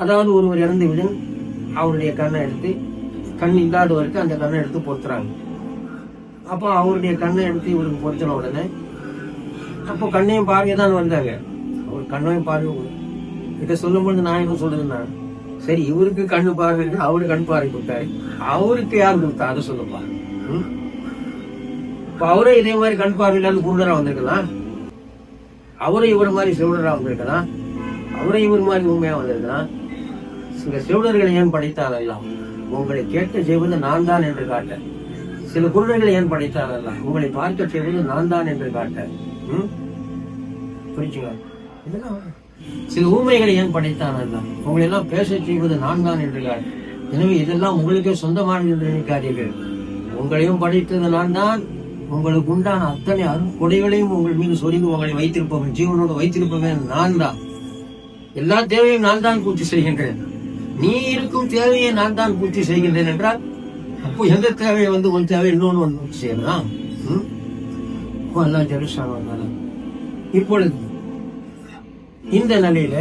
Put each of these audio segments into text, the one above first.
அதாவது ஒருவர் இறந்து விட அவருடைய கண்ணை எடுத்து, கண் இல்லாதவருக்கு அந்த கண்ணை எடுத்து பொறுத்துறாங்க. அப்போ அவருடைய கண்ணை எடுத்து இவருக்கு பொறுத்தின உடனே அப்போ கண்ணையும் பார்வை தான் வந்தாங்க. அவர் கண்ணையும் பார்வை இதை சொல்லும்போது நான் என்ன சொல்றதுன்னா, சரி இவருக்கு கண்ணு பார்வை இருக்கு, அவருக்கு கண் பார்வை கொடுத்தாரு, அவருக்கு யார் கொடுத்தா அதை சொல்லுப்பா. இப்ப அவரே இதே மாதிரி கண் பார்வை இல்லாத குருடரா வந்திருக்கலாம், அவரே இவர் மாதிரி செவிடரா வந்திருக்கலாம், அவரே இவர் மாதிரி உண்மையா வந்திருக்கலாம். சில செவிடர்களை ஏன் படைத்தாரெல்லாம் உங்களை கேட்க செய்வது நான் தான் என்று காட்ட, சில குருடர்களை ஏன் படைத்தாரெல்லாம் உங்களை பார்க்க செய்வது நான் தான் என்று காட்ட. புரிச்சுங்க? சில ஊமைகளை ஏன் படைத்தாரெல்லாம் உங்களை எல்லாம் பேச செய்வது நான் தான் என்று காட்ட. எனவே இதெல்லாம் உங்களுக்கே சொந்தமானது என்று நினைக்காதீர்கள். உங்களையும் படைத்தது நான் தான், உங்களுக்கு உண்டான அத்தனை அருட்கொடைகளையும் உங்கள் மீது சொருகி உங்களை வைத்திருப்பவன், ஜீவனோடு வைத்திருப்பவன் நான் தான். எல்லா தேவையும் நான் தான் பூர்த்தி செய்கின்றேன். நீ இருக்கும் தேவையை நான் தான் பூர்த்தி செய்கின்றேன் என்றால் அப்போ எந்த தேவையை உன் தேவை இன்னொன்னு பூர்த்தி செய்யலாம். இப்பொழுது இந்த நிலையில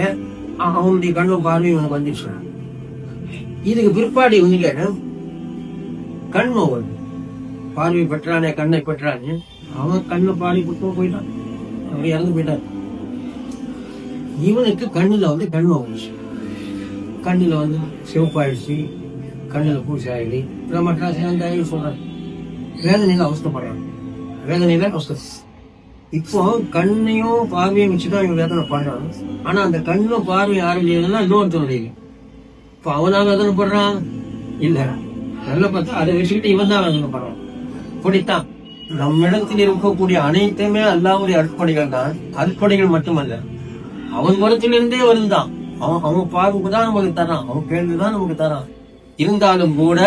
அவனுடைய கண்ணு பார்வை இவனுக்கு வந்துச்சு. இதுக்கு பிற்பாடு இவங்க கண் நோவது, பார்வை பெற்றானே, கண்ணை பெற்றானே, அவன் கண்ணை பார்வை புத்தகம் போயிட்டான், அவர் இறந்து போயிட்டார். இவனுக்கு கண்ணுல கண் நோவுச்சு, கண்ணுல சிவப்பாயிடுச்சு, கண்ணுல பூசி ஆயிடுச்சு. சொல்றான், வேதனையில அவஸ்தப்படுறான், வேதனையில அவஸ்தை. இப்போ கண்ணையும் பார்வையும் வச்சுதான் இவன் வேதனை பண்றான். ஆனா அந்த கண்ணும் பார்வை யாரும் இல்லையா இன்னொருத்தனுடைய. இப்ப அவதான் வேதனை படுறான் இல்ல, நல்ல பார்த்தா அதை வச்சுக்கிட்டு இவன் தான் வேதனை படுறான். இப்படித்தான் நம்மிடத்தில் இருக்கக்கூடிய அனைத்துமே அல்லாஹ்வுடைய அற்படைகள் தான். அற்படைகள் மட்டுமல்ல, அவன் புறத்திலிருந்தே வருந்தான். அவன் பார்வைக்கு தான் நமக்கு தரான், அவன் கேள்விதான் நமக்கு தரான். இருந்தாலும் கூட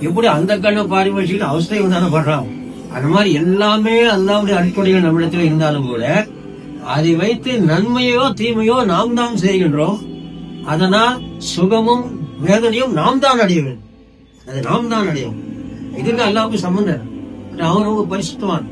எப்படி அந்த கண்ணை பார்வை வச்சுக்கிட்டு அவஸ்தை தானே படுறான். அந்த மாதிரி எல்லாமே அல்லாஹ்வுடைய அற்படைகள் நம்மிடத்தில் இருந்தாலும் கூட அதை வைத்து நன்மையோ தீமையோ நாம் தான் செய்கின்றோம். அதனால் சுகமும் வேதனையும் நாம் தான் அடைய வேண்டும், அது நாம் தான் அடையும். இதுக்கு அல்லாஹ்வுக்கு சம்பந்தம். அவன் ரொம்ப பரிசுத்தவான்.